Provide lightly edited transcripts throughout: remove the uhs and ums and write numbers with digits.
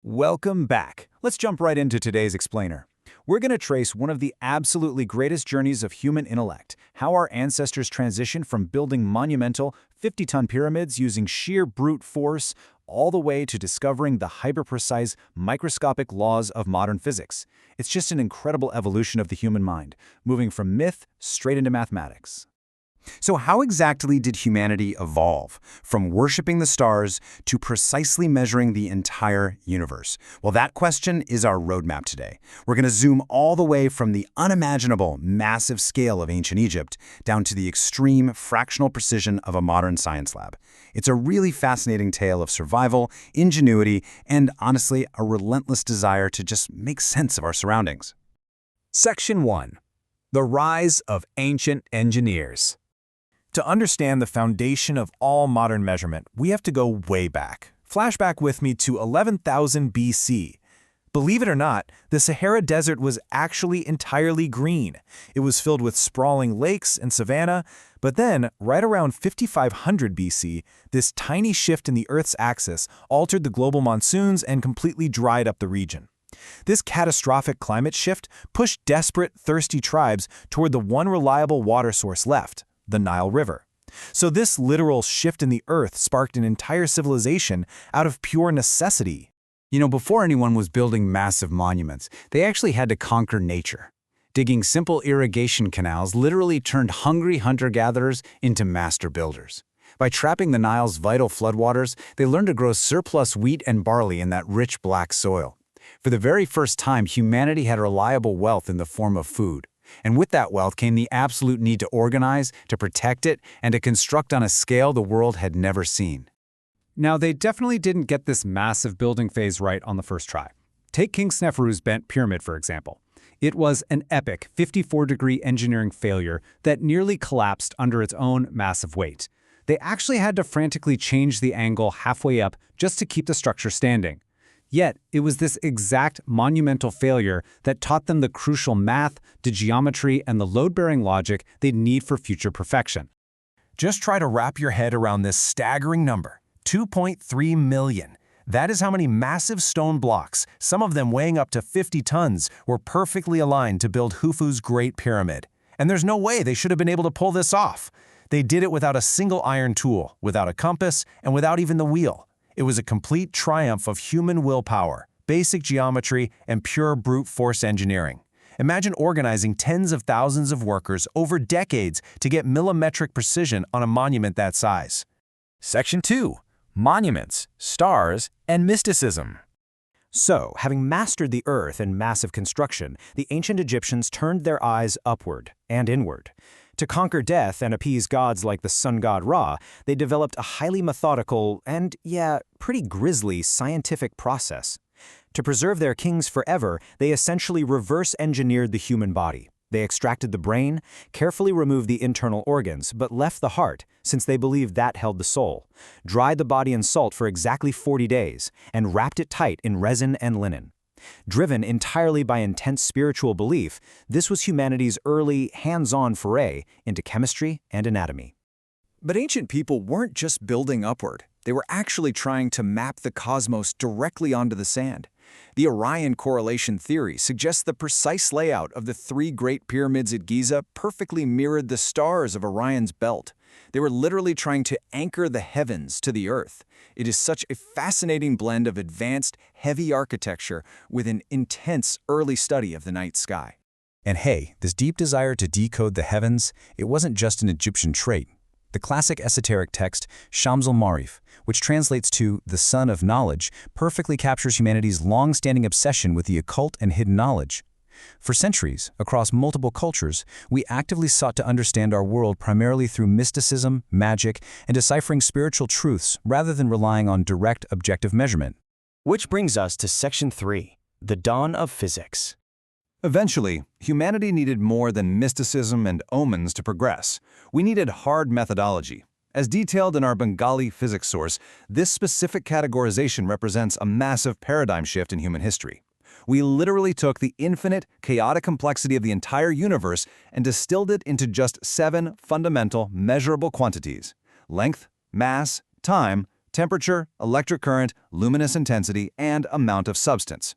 Welcome back. Let's jump right into today's explainer. We're going to trace one of the absolutely greatest journeys of human intellect, how our ancestors transitioned from building monumental 50-ton pyramids using sheer brute force all the way to discovering the hyper-precise microscopic laws of modern physics. It's just an incredible evolution of the human mind, moving from myth straight into mathematics. So how exactly did humanity evolve from worshiping the stars to precisely measuring the entire universe? Well, that question is our roadmap today. We're going to zoom all the way from the unimaginable, massive scale of ancient Egypt down to the extreme fractional precision of a modern science lab. It's a really fascinating tale of survival, ingenuity, and honestly, a relentless desire to just make sense of our surroundings. Section 1. The Rise of Ancient Engineers. To understand the foundation of all modern measurement, we have to go way back. Flashback with me to 11,000 BC. Believe it or not, the Sahara Desert was actually entirely green. It was filled with sprawling lakes and savanna, but then, right around 5500 BC, this tiny shift in the Earth's axis altered the global monsoons and completely dried up the region. This catastrophic climate shift pushed desperate, thirsty tribes toward the one reliable water source left, the Nile River. So this literal shift in the earth sparked an entire civilization out of pure necessity. Before anyone was building massive monuments, they actually had to conquer nature. Digging simple irrigation canals literally turned hungry hunter-gatherers into master builders. By trapping the Nile's vital floodwaters, they learned to grow surplus wheat and barley in that rich black soil. For the very first time, humanity had reliable wealth in the form of food. And with that wealth came the absolute need to organize, to protect it, and to construct on a scale the world had never seen. Now, they definitely didn't get this massive building phase right on the first try. Take King Sneferu's bent pyramid, for example. It was an epic 54-degree engineering failure that nearly collapsed under its own massive weight. They actually had to frantically change the angle halfway up just to keep the structure standing. Yet, it was this exact monumental failure that taught them the crucial math, the geometry, and the load-bearing logic they'd need for future perfection. Just try to wrap your head around this staggering number, 2.3 million. That is how many massive stone blocks, some of them weighing up to 50 tons, were perfectly aligned to build Khufu's Great Pyramid. And there's no way they should have been able to pull this off. They did it without a single iron tool, without a compass, and without even the wheel. It was a complete triumph of human willpower, basic geometry, and pure brute force engineering. Imagine organizing tens of thousands of workers over decades to get millimetric precision on a monument that size. Section 2. Monuments, Stars, and Mysticism. So, having mastered the earth and massive construction, the ancient Egyptians turned their eyes upward and inward. To conquer death and appease gods like the sun god Ra, they developed a highly methodical and, pretty grisly scientific process. To preserve their kings forever, they essentially reverse-engineered the human body. They extracted the brain, carefully removed the internal organs, but left the heart, since they believed that held the soul, dried the body in salt for exactly 40 days, and wrapped it tight in resin and linen. Driven entirely by intense spiritual belief, this was humanity's early, hands-on foray into chemistry and anatomy. But ancient people weren't just building upward. They were actually trying to map the cosmos directly onto the sand. The Orion correlation theory suggests the precise layout of the three great pyramids at Giza perfectly mirrored the stars of Orion's belt. They were literally trying to anchor the heavens to the earth. It is such a fascinating blend of advanced, heavy architecture with an intense early study of the night sky. And hey, this deep desire to decode the heavens, it wasn't just an Egyptian trait. The classic esoteric text, Shams al-Ma'arif, which translates to the Sun of Knowledge, perfectly captures humanity's long-standing obsession with the occult and hidden knowledge. For centuries, across multiple cultures, we actively sought to understand our world primarily through mysticism, magic, and deciphering spiritual truths rather than relying on direct objective measurement. Which brings us to Section 3, the dawn of physics. Eventually, humanity needed more than mysticism and omens to progress. We needed hard methodology. As detailed in our Bengali physics source, this specific categorization represents a massive paradigm shift in human history. We literally took the infinite, chaotic complexity of the entire universe and distilled it into just 7 fundamental, measurable quantities: length, mass, time, temperature, electric current, luminous intensity, and amount of substance.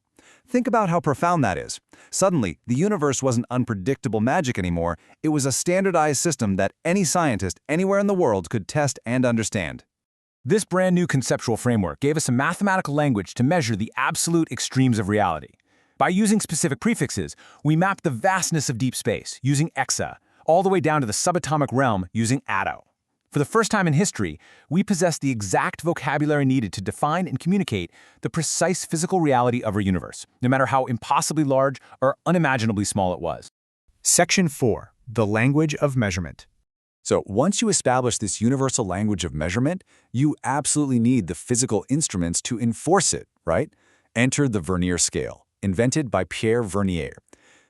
Think about how profound that is. Suddenly, the universe wasn't unpredictable magic anymore, it was a standardized system that any scientist anywhere in the world could test and understand. This brand new conceptual framework gave us a mathematical language to measure the absolute extremes of reality. By using specific prefixes, we mapped the vastness of deep space using exa, all the way down to the subatomic realm using atto. For the first time in history, we possess the exact vocabulary needed to define and communicate the precise physical reality of our universe, no matter how impossibly large or unimaginably small it was. Section 4. The language of measurement. So once you establish this universal language of measurement, you absolutely need the physical instruments to enforce it, right? Enter the vernier scale, invented by Pierre Vernier.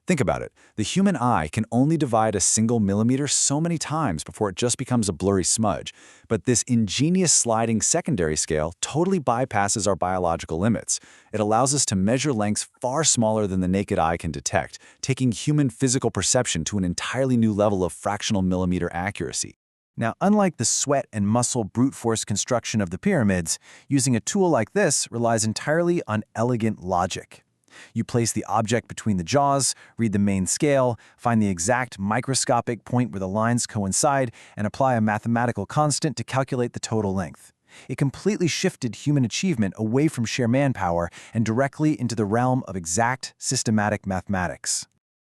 Think about it. The human eye can only divide a single millimeter so many times before it just becomes a blurry smudge. But this ingenious sliding secondary scale totally bypasses our biological limits. It allows us to measure lengths far smaller than the naked eye can detect, taking human physical perception to an entirely new level of fractional millimeter accuracy. Now, unlike the sweat and muscle brute force construction of the pyramids, using a tool like this relies entirely on elegant logic. You place the object between the jaws, read the main scale, find the exact microscopic point where the lines coincide, and apply a mathematical constant to calculate the total length. It completely shifted human achievement away from sheer manpower and directly into the realm of exact, systematic mathematics.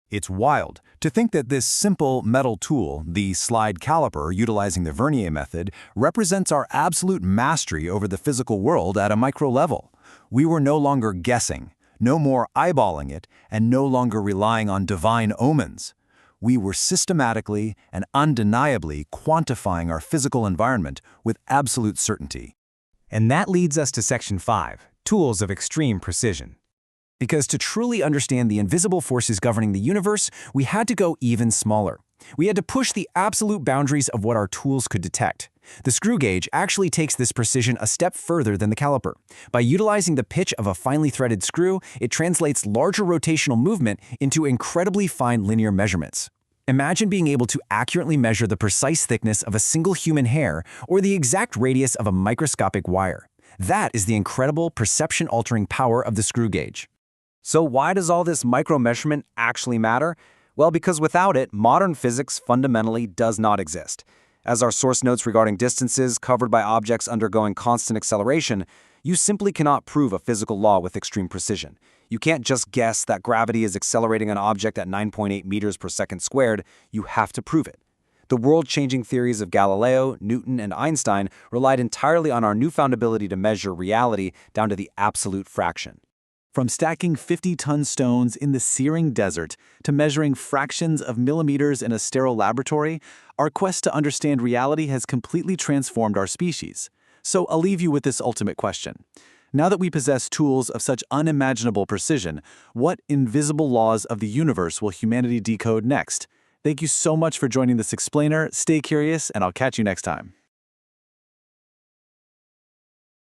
It's wild to think that this simple metal tool, the slide caliper utilizing the Vernier method, represents our absolute mastery over the physical world at a micro level. We were no longer guessing, no more eyeballing it, and no longer relying on divine omens. We were systematically and undeniably quantifying our physical environment with absolute certainty. And that leads us to Section 5, Tools of Extreme Precision. Because to truly understand the invisible forces governing the universe, we had to go even smaller. We had to push the absolute boundaries of what our tools could detect. The screw gauge actually takes this precision a step further than the caliper. By utilizing the pitch of a finely threaded screw, it translates larger rotational movement into incredibly fine linear measurements. Imagine being able to accurately measure the precise thickness of a single human hair or the exact radius of a microscopic wire. That is the incredible perception-altering power of the screw gauge. So why does all this micro-measurement actually matter? Well, because without it, modern physics fundamentally does not exist. As our source notes regarding distances covered by objects undergoing constant acceleration, you simply cannot prove a physical law with extreme precision. You can't just guess that gravity is accelerating an object at 9.8 meters per second squared, you have to prove it. The world-changing theories of Galileo, Newton, and Einstein relied entirely on our newfound ability to measure reality down to the absolute fraction. From stacking 50-ton stones in the searing desert to measuring fractions of millimeters in a sterile laboratory, our quest to understand reality has completely transformed our species. So I'll leave you with this ultimate question. Now that we possess tools of such unimaginable precision, what invisible laws of the universe will humanity decode next? Thank you so much for joining this explainer. Stay curious, and I'll catch you next time.